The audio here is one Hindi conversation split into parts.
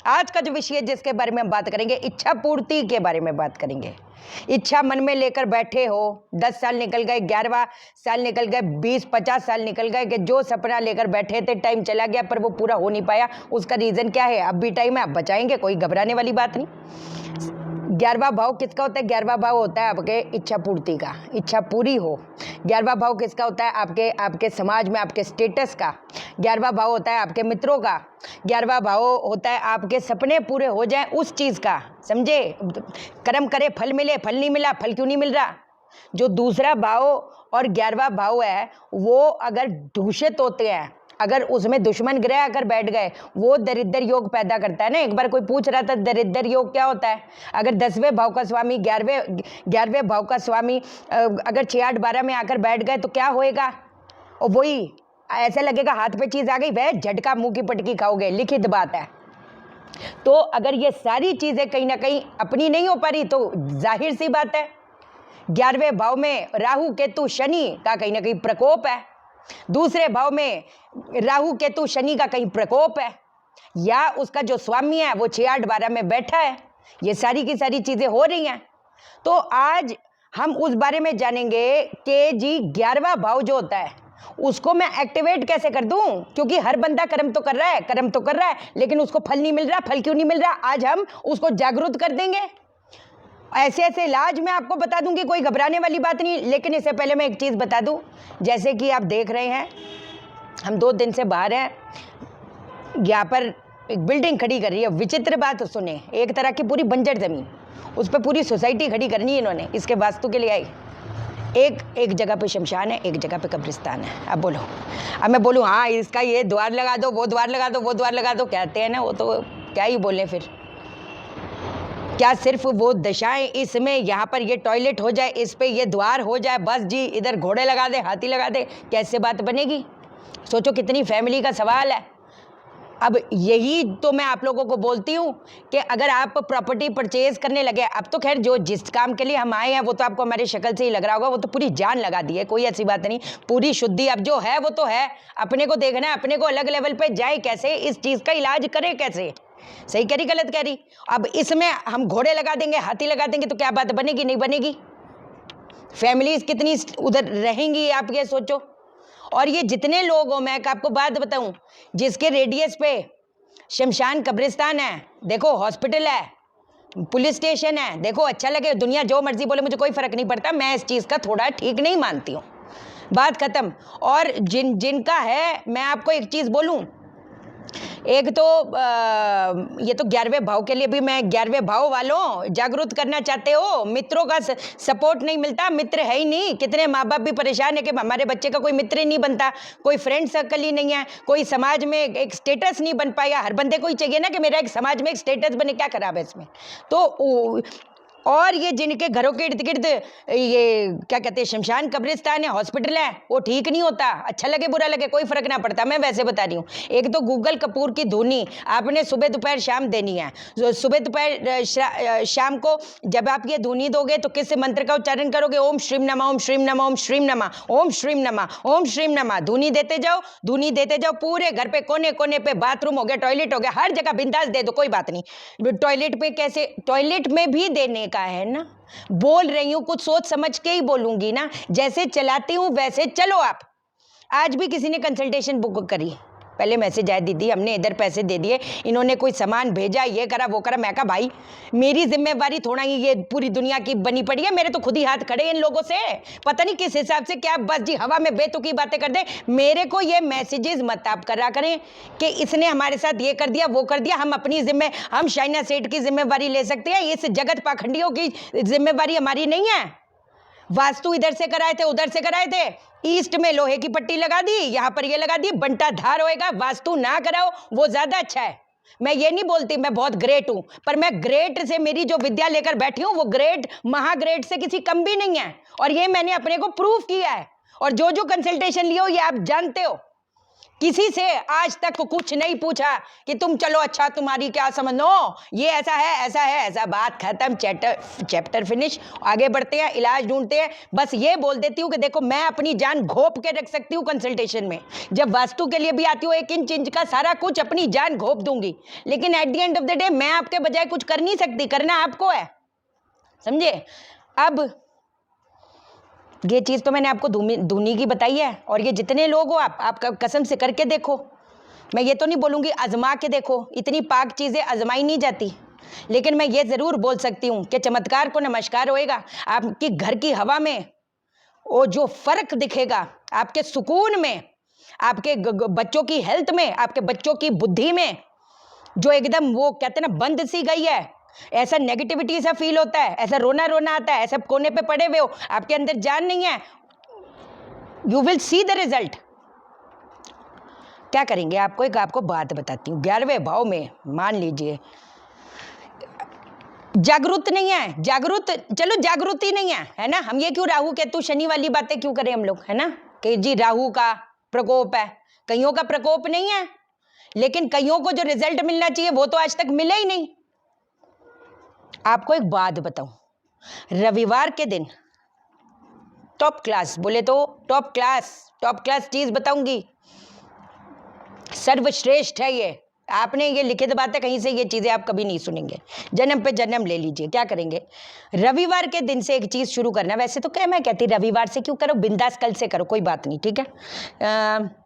आज का जो विषय जिसके बारे में हम बात करेंगे, इच्छा पूर्ति के बारे में बात करेंगे। इच्छा मन में लेकर बैठे हो, 10 साल निकल गए, 11वां साल निकल गए, 20-50 साल निकल गए कि जो सपना लेकर बैठे थे टाइम चला गया पर वो पूरा हो नहीं पाया। उसका रीजन क्या है? अब भी टाइम है, अब बचाएंगे, कोई घबराने वाली बात नहीं। 11वां भाव किसका होता है? 11वां भाव होता है आपके इच्छा पूर्ति का, इच्छा पूरी हो। 11वां भाव किसका होता है? आपके समाज में आपके स्टेटस का। 11वां भाव होता है आपके मित्रों का। 11वां भाव होता है आपके सपने पूरे हो जाएं उस चीज़ का। समझे? कर्म करे फल मिले, फल नहीं मिला, फल क्यों नहीं मिल रहा? जो दूसरा भाव और 11वां भाव है वो अगर दूषित होते हैं, अगर उसमें दुश्मन ग्रह आकर बैठ गए, वो दरिद्र योग पैदा करता है ना। एक बार कोई पूछ रहा था दरिद्र योग क्या होता है? अगर 10वें भाव का स्वामी 11वें भाव का स्वामी अगर 6, 8, 12 में आकर बैठ गए तो क्या होएगा? और वही ऐसा लगेगा हाथ पे चीज आ गई, वह झटका मुंह की पटकी खाओगे, लिखित बात है। तो अगर ये सारी चीजें कहीं ना कहीं अपनी नहीं हो पा रही तो जाहिर सी बात है 11वें भाव में राहु केतु शनि का कहीं ना कहीं प्रकोप है, दूसरे भाव में राहु केतु शनि का कहीं प्रकोप है, या उसका जो स्वामी है वो 6, 8, 12 में बैठा है। ये सारी की सारी चीजें हो रही हैं। तो आज हम उस बारे में जानेंगे कि जी 11वां भाव जो होता है उसको मैं एक्टिवेट कैसे कर दूं, क्योंकि हर बंदा कर्म तो कर रहा है लेकिन उसको फल नहीं मिल रहा। फल क्यों नहीं मिल रहा? आज हम उसको जागरूक कर देंगे। ऐसे ऐसे इलाज मैं आपको बता दूंगी, कोई घबराने वाली बात नहीं। लेकिन इससे पहले मैं एक चीज़ बता दूं, जैसे कि आप देख रहे हैं हम 2 दिन से बाहर हैं, यहाँ पर एक बिल्डिंग खड़ी कर रही है। विचित्र बात सुने, एक तरह की पूरी बंजर जमीन, उस पर पूरी सोसाइटी खड़ी करनी है इन्होंने, इसके वास्तु के लिए आई। एक जगह पे शमशान है, एक जगह पे कब्रिस्तान है। अब बोलो, अब मैं बोलूँ हाँ इसका ये द्वार लगा दो, वो द्वार लगा दो, वो द्वार लगा दो, कहते हैं ना, वो तो क्या ही बोले फिर। क्या सिर्फ वो दशाएं इसमें यहाँ पर ये टॉयलेट हो जाए, इस पे ये द्वार हो जाए, बस जी इधर घोड़े लगा दे, हाथी लगा दे, कैसे बात बनेगी? सोचो कितनी फैमिली का सवाल है। अब यही तो मैं आप लोगों को बोलती हूँ कि अगर आप प्रॉपर्टी परचेज करने लगे, अब तो खैर जो जिस काम के लिए हम आए हैं वो तो आपको हमारी शक्ल से ही लग रहा होगा, वो तो पूरी जान लगा दी है, कोई ऐसी बात नहीं, पूरी शुद्धि। अब जो है वो तो है, अपने को देखना है, अपने को अलग लेवल पे जाए कैसे, इस चीज़ का इलाज करें कैसे। सही कह रही गलत कह रही? अब इसमें हम घोड़े लगा देंगे, हाथी लगा देंगे तो क्या बात बनेगी? नहीं बनेगी। फैमिलीज कितनी उधर रहेंगी आप ये सोचो। और ये जितने लोग हो, मैं आपको बात बताऊं, जिसके रेडियस पे शमशान कब्रिस्तान है, देखो हॉस्पिटल है, पुलिस स्टेशन है, देखो अच्छा लगे, दुनिया जो मर्जी बोले मुझे कोई फर्क नहीं पड़ता, मैं इस चीज़ का थोड़ा ठीक नहीं मानती हूँ, बात खत्म। और जिनका है, मैं आपको एक चीज़ बोलूं, एक तो ये तो 11वें भाव के लिए भी मैं 11वें भाव वालों जागरूक करना चाहते हो, मित्रों का सपोर्ट नहीं मिलता, मित्र है ही नहीं। कितने माँ बाप भी परेशान है कि हमारे बच्चे का कोई मित्र ही नहीं बनता, कोई फ्रेंड सर्कल ही नहीं है, कोई समाज में एक स्टेटस नहीं बन पाया। हर बंदे को ही चाहिए ना कि मेरा एक समाज में एक स्टेटस बने, क्या खराब है इसमें? तो और ये जिनके घरों के इर्द गिर्द ये क्या कहते हैं शमशान कब्रिस्तान है, हॉस्पिटल है, वो ठीक नहीं होता। अच्छा लगे बुरा लगे कोई फर्क ना पड़ता, मैं वैसे बता रही हूँ। एक तो गूगल कपूर की धुनी आपने सुबह दोपहर शाम देनी है। सुबह दोपहर शाम को जब आप ये धुनी दोगे तो किस मंत्र का उच्चारण करोगे? ओम श्रीम नमः, ओम श्रीम नमः, ओम श्रीम नमः, ओम श्रीम नमः, ओम श्रीम नमः। धुनी देते जाओ, धुनी देते जाओ, पूरे घर पे कोने कोने पे, बाथरूम हो गया, टॉयलेट हो गया, हर जगह बिंदास दे दो, कोई बात नहीं। टॉयलेट पे कैसे? टॉयलेट में भी देने का है ना। बोल रही हूं कुछ सोच समझ के ही बोलूंगी ना, जैसे चलाती हूं वैसे चलो आप। आज भी किसी ने कंसल्टेशन बुक करी, पहले मैसेज आया दीदी हमने इधर पैसे दे दिए, इन्होंने कोई सामान भेजा, ये करा वो करा। मैं कहा भाई मेरी जिम्मेवारी थोड़ा ही ये पूरी दुनिया की बनी पड़ी है, मेरे तो खुद ही हाथ खड़े इन लोगों से, पता नहीं किस हिसाब से क्या बस जी हवा में बेतुकी बातें कर दे। मेरे को ये मैसेजेस मत आप करा करें कि इसने हमारे साथ ये कर दिया वो कर दिया। हम शाइना सेठ की जिम्मेवारी ले सकते हैं, इस जगत पाखंडियों की जिम्मेवारी हमारी नहीं है। वास्तु इधर से कराए थे उधर से कराए थे, ईस्ट में लोहे की पट्टी लगा दी, यहां पर ये लगा दी, बंटा धार होएगा। वास्तु ना कराओ वो ज्यादा अच्छा है। मैं ये नहीं बोलती मैं बहुत ग्रेट हूं, पर मैं ग्रेट से मेरी जो विद्या लेकर बैठी हूं वो ग्रेट महाग्रेट से किसी कम भी नहीं है, और ये मैंने अपने को प्रूव किया है। और जो जो कंसल्टेशन लियो ये आप जानते हो किसी से आज तक कुछ नहीं पूछा कि तुम चलो अच्छा तुम्हारी क्या समझ, नो, ये ऐसा है ऐसा है ऐसा, बात खत्म, चैप्टर फिनिश, आगे बढ़ते हैं, इलाज ढूंढते हैं। बस ये बोल देती हूँ कि देखो मैं अपनी जान घोप के रख सकती हूँ कंसल्टेशन में, जब वास्तु के लिए भी आती हूँ 1 इंच का सारा कुछ अपनी जान घोप दूंगी, लेकिन at the end of the day मैं आपके बजाय कुछ कर नहीं सकती, करना आपको है, समझे। अब ये चीज तो मैंने आपको धुनी की बताई है, और ये जितने लोग हो आप कसम से करके देखो, मैं ये तो नहीं बोलूंगी आजमा के देखो, इतनी पाक चीजें आजमाई नहीं जाती, लेकिन मैं ये जरूर बोल सकती हूँ कि चमत्कार को नमस्कार होएगा। आपकी घर की हवा में वो जो फर्क दिखेगा, आपके सुकून में, आपके बच्चों की हेल्थ में, आपके बच्चों की बुद्धि में, जो एकदम वो कहते हैं ना बंद सी गई है, ऐसा नेगेटिविटी सा फील होता है, ऐसा रोना रोना आता है, ऐसा कोने पे पड़े हुए हो, आपके अंदर जान नहीं है, you will see the result. क्या करेंगे, आपको बात बताती हूँ। 11वें भाव में मान लीजिए जागरूक नहीं है, चलो जागृति नहीं है ना, हम ये क्यों राहु केतु शनि वाली बातें क्यों करें हम लोग, है ना, कि जी राहु का प्रकोप है, कईयों का प्रकोप नहीं है, लेकिन कईयों को जो रिजल्ट मिलना चाहिए वो तो आज तक मिला ही नहीं। आपको एक बात बताऊं, रविवार के दिन टॉप क्लास, बोले तो टॉप क्लास चीज बताऊंगी, सर्वश्रेष्ठ है ये, आपने ये लिखित बातें कहीं से ये चीजें आप कभी नहीं सुनेंगे, जन्म पे जन्म ले लीजिए। क्या करेंगे, रविवार के दिन से एक चीज शुरू करना, वैसे तो क्या मैं कहती रविवार से क्यों करो, बिंदास कल से करो, कोई बात नहीं, ठीक है।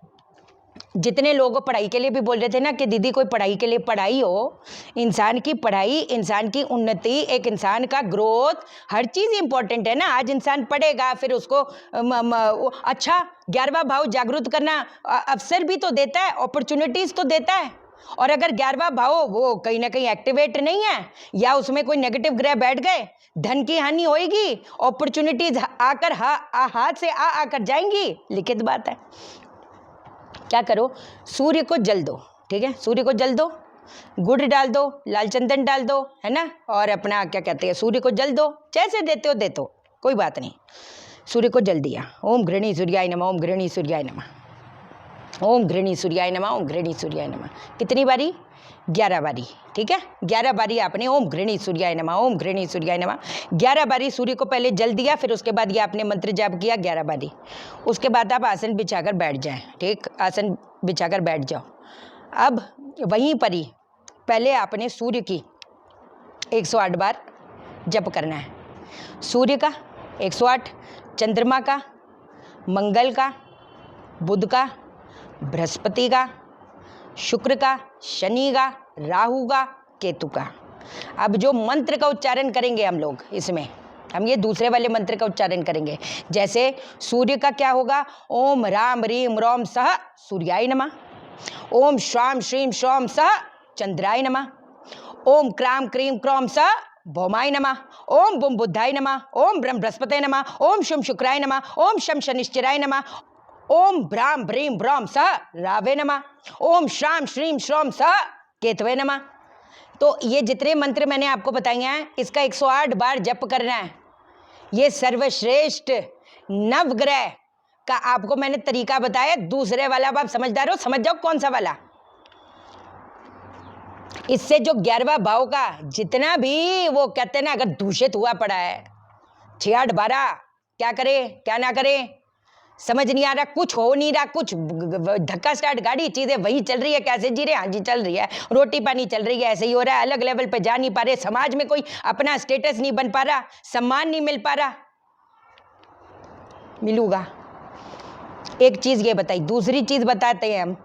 जितने लोग पढ़ाई के लिए भी बोल रहे थे ना कि दीदी कोई पढ़ाई के लिए, पढ़ाई हो, इंसान की पढ़ाई, इंसान की उन्नति, एक इंसान का ग्रोथ, हर चीज़ इंपॉर्टेंट है ना। आज इंसान पढ़ेगा फिर उसको अच्छा 11वां भाव जागरूक करना अवसर भी तो देता है, अपॉर्चुनिटीज़ तो देता है। और अगर 11वां भाव वो कहीं ना कहीं एक्टिवेट नहीं है, या उसमें कोई नेगेटिव ग्रह बैठ गए, धन की हानि होएगी, अपॉर्चुनिटीज आकर हाथ से आकर जाएंगी, लिखित बात है। क्या करो, सूर्य को जल दो, ठीक है, सूर्य को जल दो, गुड़ डाल दो, लाल चंदन डाल दो, है ना, और अपना क्या कहते हैं, सूर्य को जल दो, जैसे देते हो दे दो, कोई बात नहीं। सूर्य को जल दिया, ओम घृणी सूर्याय नमः, ओम घृणी सूर्याय नमः, ओम घृणी सूर्याय नमः, ओम घृणी सूर्याय नमः। कितनी बारी, 11 बारी, ठीक है, 11 बारी आपने ओम घृणी सूर्याय नमः, ओम घृणी सूर्याय नमः 11 बारी सूर्य को पहले जल दिया, फिर उसके बाद ये आपने मंत्र जाप किया 11 बारी। उसके बाद आप आसन बिछाकर बैठ जाएं, ठीक, आसन बिछाकर बैठ जाओ। अब वहीं पर ही पहले आपने सूर्य की 108 बार जप करना है, सूर्य का 108, चंद्रमा का, मंगल का, बुध का, बृहस्पति का, शुक्र का, शनि का, राहु का, केतु का। अब जो मंत्र का उच्चारण करेंगे हम लोग, इसमें हम ये दूसरे वाले मंत्र का उच्चारण करेंगे। जैसे सूर्य का क्या होगा, ओम राम रीम रोम सह सूर्याय नमः, ओम श्राम श्रीम श्रौम सह चंद्राय नमः, ओम क्राम क्रीम क्रौम सह भौमाय नमः, ओम बुम बुद्धाय नमः, ओम ब्रह्म बृहस्पते नमः, ओम शुम शुक्राय नमः, ओम शम शनिश्चराय नमः, ओम भ्राम भ्रीम भ्रौम स रावे नमः, ओम श्राम श्रीम श्रौम स केतवे नमः। तो ये जितने मंत्र मैंने आपको बताए हैं, इसका 108 बार जप करना है। ये सर्वश्रेष्ठ नवग्रह का आपको मैंने तरीका बताया। दूसरे वाला अब आप समझदार हो, समझ जाओ कौन सा वाला। इससे जो 11वां भाव का जितना भी वो कहते हैं ना, अगर दूषित हुआ पड़ा है, 6 12 क्या करे क्या ना करे समझ नहीं आ रहा, कुछ हो नहीं रहा, कुछ धक्का स्टार्ट गाड़ी, चीजें वही चल रही है, कैसे जी रहे, हाँ जी चल रही है, रोटी पानी चल रही है, ऐसे ही हो रहा है, अलग लेवल पे जा नहीं पा रहे, समाज में कोई अपना स्टेटस नहीं बन पा रहा, सम्मान नहीं मिल पा रहा। मिलूंगा एक चीज ये बताई, दूसरी चीज बताते हैं हम,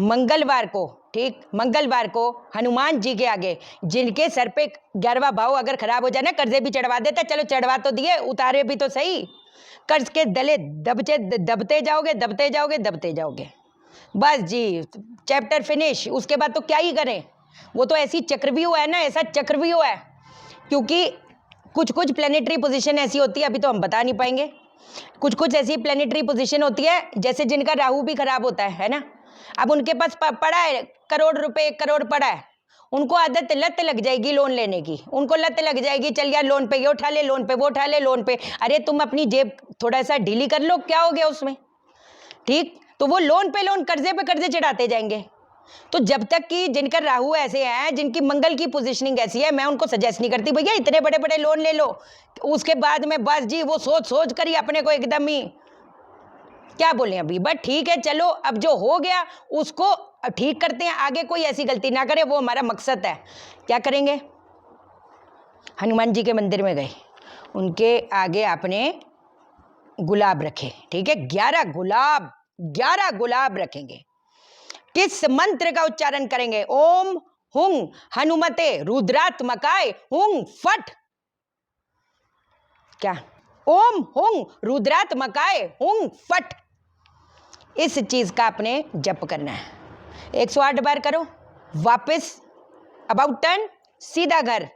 मंगलवार को, ठीक, मंगलवार को हनुमान जी के आगे जिनके सर पे 11वां भाव अगर खराब हो जाए ना, कर्जे भी चढ़वा देता, चलो चढ़वा तो दिए, उतारे भी तो सही, कर्ज के दले दबते जाओगे दबते जाओगे दबते जाओगे, बस जी चैप्टर फिनिश। उसके बाद तो क्या ही करें, वो तो ऐसी चक्रव्यूह है ना, ऐसा चक्रव्यूह है, क्योंकि कुछ कुछ प्लेनेटरी पोजीशन ऐसी होती है, अभी तो हम बता नहीं पाएंगे, कुछ कुछ ऐसी प्लेनेटरी पोजीशन होती है जैसे जिनका राहु भी खराब होता है ना। अब उनके पास पड़ा है करोड़ रुपए, 1 करोड़ पड़ा है, उनको आदत लत लग जाएगी लोन लेने की, उनको लत लग जाएगी, चल यार लोन पे ये उठा ले, लोन पे वो उठा ले, लोन पे, अरे तुम अपनी जेब थोड़ा सा ढीली कर लो, क्या हो गया उसमें, ठीक। तो वो लोन पे लोन, कर्जे पे कर्जे चढ़ाते जाएंगे। तो जब तक कि जिनका राहु ऐसे हैं, जिनकी मंगल की पोजीशनिंग ऐसी है, मैं उनको सजेस्ट नहीं करती भैया इतने बड़े बड़े लोन ले लो, उसके बाद में बस जी वो सोच सोच कर ही अपने को एकदम ही क्या बोले अभी, बट ठीक है चलो, अब जो हो गया उसको ठीक करते हैं, आगे कोई ऐसी गलती ना करे, वो हमारा मकसद है। क्या करेंगे, हनुमान जी के मंदिर में गए, उनके आगे आपने गुलाब रखे, ठीक है, 11 गुलाब रखेंगे। किस मंत्र का उच्चारण करेंगे, ओम हुं हनुमते रुद्रात्मकाय हुं फट। क्या, ओम हुं रुद्रात्मकाय हुं फट, इस चीज का आपने जप करना है। 108 बार करो, वापस अबाउट टर्न, सीधा घर,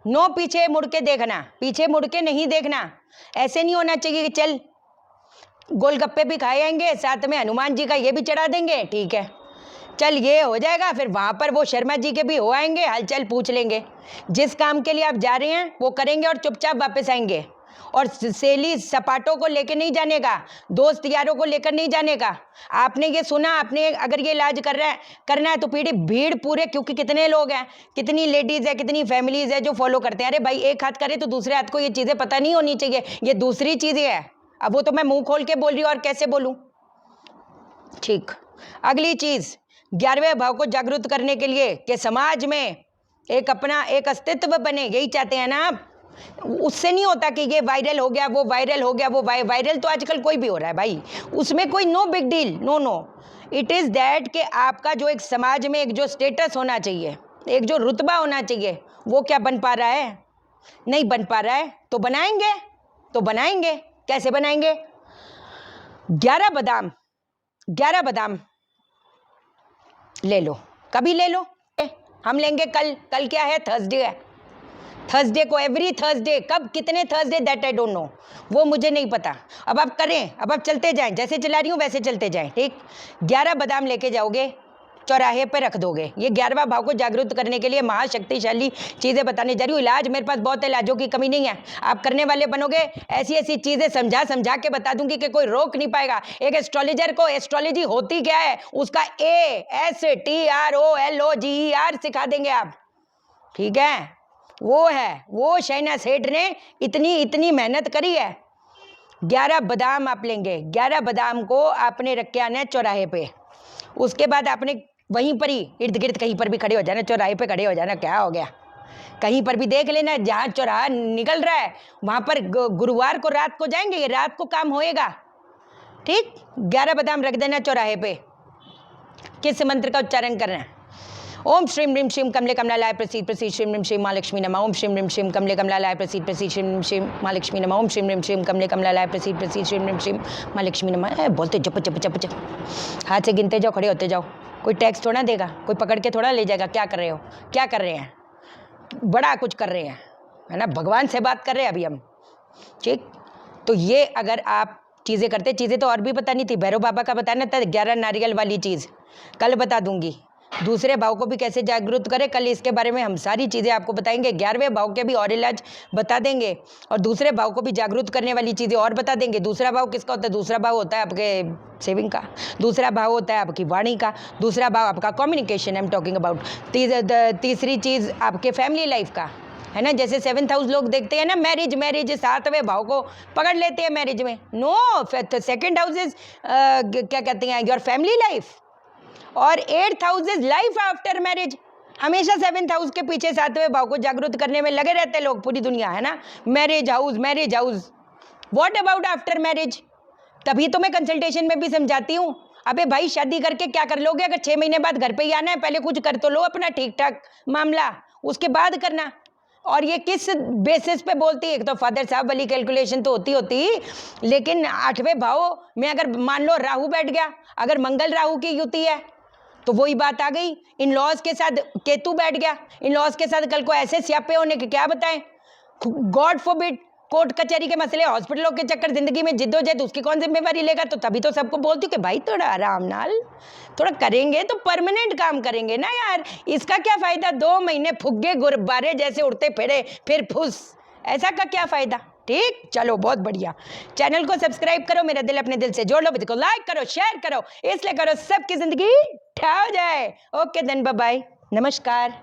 नो पीछे मुड़ के देखना, पीछे मुड़ के नहीं देखना। ऐसे नहीं होना चाहिए कि चल गोलगप्पे भी खाए आएंगे, साथ में हनुमान जी का ये भी चढ़ा देंगे, ठीक है चल ये हो जाएगा, फिर वहां पर वो शर्मा जी के भी हो आएंगे, हालचाल पूछ लेंगे। जिस काम के लिए आप जा रहे हैं वो करेंगे और चुपचाप वापस आएंगे। और सहेली सपाटों को लेकर नहीं जाने का, दोस्त यारों को लेकर नहीं जाने का। आपने ये सुना, आपने अगर ये इलाज करना है तो भीड़ पूरे, क्योंकि कितने लोग हैं, कितनी लेडीज है, कितनी फैमिलीज है जो फॉलो करते हैं। अरे भाई एक हाथ करे तो दूसरे हाथ को ये चीजें पता नहीं होनी चाहिए, ये दूसरी चीजें है। अब वो तो मैं मुंह खोल के बोल रही हूँ और कैसे बोलूं, ठीक। अगली चीज, 11वें भाव को जागृत करने के लिए कि समाज में एक अपना एक अस्तित्व बने, यही चाहते हैं ना आप। उससे नहीं होता कि ये वायरल हो गया, वो वायरल हो गया, वो वायरल तो आजकल कोई भी हो रहा है भाई, उसमें कोई no big deal, no no. It is that कि आपका जो एक समाज में एक जो स्टेटस होना चाहिए, एक जो रुतबा होना चाहिए, वो क्या बन पा रहा है, नहीं बन पा रहा है। तो बनाएंगे, कैसे बनाएंगे, 11 बादाम ले लो, कभी ले लो, हम लेंगे कल क्या है, थर्सडे है, थर्सडे को, एवरी थर्सडे, कब कितने Thursday that I don't know, वो मुझे नहीं पता। अब आप करें, अब आप चलते जाएं, जैसे चला रही हूँ वैसे चलते जाएं, ठीक। 11 बादाम लेके जाओगे, चौराहे पे रख दोगे। ये 11वां भाव को जागृत करने के लिए महाशक्तिशाली चीजें बताने जा रही हूँ। इलाज मेरे पास बहुत है, इलाजों की कमी नहीं है, आप करने वाले बनोगे, ऐसी ऐसी चीजें समझा के बता दूंगी कि कोई रोक नहीं पाएगा। एक एस्ट्रोलॉजर को एस्ट्रोलॉजी होती क्या है, उसका ASTROLOGER सिखा देंगे आप, ठीक है। वो शहनाज सेठ ने इतनी मेहनत करी है। 11 बादाम आप लेंगे, 11 बादाम को आपने रख के आना है चौराहे पे। उसके बाद आपने वहीं पर ही इर्द गिर्द कहीं पर भी खड़े हो जाना, चौराहे पे खड़े हो जाना, क्या हो गया, कहीं पर भी देख लेना, जहाँ चौराहा निकल रहा है वहां पर गुरुवार को रात को जाएंगे, ये रात को काम होएगा, ठीक। 11 बादाम रख देना चौराहे पे। किस मंत्र का उच्चारण करना है, ओम श्रीम ह्रीम श्रीम कमले कमलालाय प्रसीद प्रसीद श्रीम ह्रीम श्रीम महालक्ष्मी नमः। ओम श्रीम ह्रीम श्रीम कमले कमलालाय प्रसीद प्रसीद श्रीम ह्रीम श्रीम महालक्ष्मी नमः। ओम श्रीम ह्रीम श्रीम कमले कमलालाय प्रसीद प्रसीद श्रीम ह्रीम श्रीम महालक्ष्मी नमः। बोलते जप जप जप जप, हाथ से गिनते जाओ, खड़े होते जाओ, कोई टैक्स थोड़ा देगा, कोई पकड़ के थोड़ा ले जाएगा। क्या कर रहे हो, क्या कर रहे हैं, बड़ा कुछ कर रहे हैं, है ना, भगवान से बात कर रहे हैं अभी हम, ठीक। तो ये अगर आप चीज़ें करते, चीज़ें तो और भी पता नहीं थी, भैरव बाबा का बताना था 11 नारियल वाली चीज़, कल बता दूंगी। दूसरे भाव को भी कैसे जागरूक करें, कल इसके बारे में हम सारी चीज़ें आपको बताएंगे। 11वें भाव के भी और इलाज बता देंगे, और दूसरे भाव को भी जागरूक करने वाली चीज़ें और बता देंगे। दूसरा भाव किसका होता है, दूसरा भाव होता है आपके सेविंग का, दूसरा भाव होता है आपकी वाणी का, दूसरा भाव आपका communication, I am talking about. तीसरी चीज़ आपके फैमिली लाइफ का, है ना। जैसे 7th हाउस लोग देखते हैं ना, मैरिज 7वें भाव को पकड़ लेते हैं मैरिज में, नो, 2nd हाउस इज क्या कहते हैं, योर फैमिली लाइफ, और 8th house is life after marriage. हमेशा 7th हाउस के पीछे 7वें भाव को जागृत करने में लगे रहते हैं लोग, पूरी दुनिया, है ना। Marriage house, what about after marriage, तभी तो मैं कंसल्टेशन में भी समझाती हूँ। अबे भाई शादी करके क्या कर लोगे, अगर 6 महीने बाद घर पे ही आना है, पहले कुछ कर तो लो अपना ठीक ठाक मामला, उसके बाद करना। और ये किस बेसिस पे बोलती है, एक तो फादर साहब वाली कैलकुलेशन तो होती, लेकिन 8वें भाव में अगर मान लो राहु बैठ गया, अगर मंगल राहु की युति है तो वही बात आ गई। इन लॉज के साथ केतु बैठ गया, इन लॉज के साथ कल को ऐसे स्यापे होने के क्या बताएं, गॉड फॉरबिड, कोर्ट कचहरी के मसले, हॉस्पिटलों के चक्कर, जिंदगी में जिद्दोजहद, उसकी कौन जिम्मेवारी लेगा। तो तभी तो सबको बोलती हूँ कि भाई थोड़ा आराम नाल, थोड़ा करेंगे तो परमानेंट काम करेंगे ना यार, इसका क्या फायदा 2 महीने फुग्गे गुब्बारे जैसे उड़ते फिरे फिर फुस, ऐसा का क्या फायदा। ठीक, चलो बहुत बढ़िया। चैनल को सब्सक्राइब करो, मेरा दिल अपने दिल से जोड़ लो, वीडियो को लाइक करो, शेयर करो, इसलिए करो सबकी जिंदगी ठा हो जाए। ओके देन, बाय बाय, नमस्कार।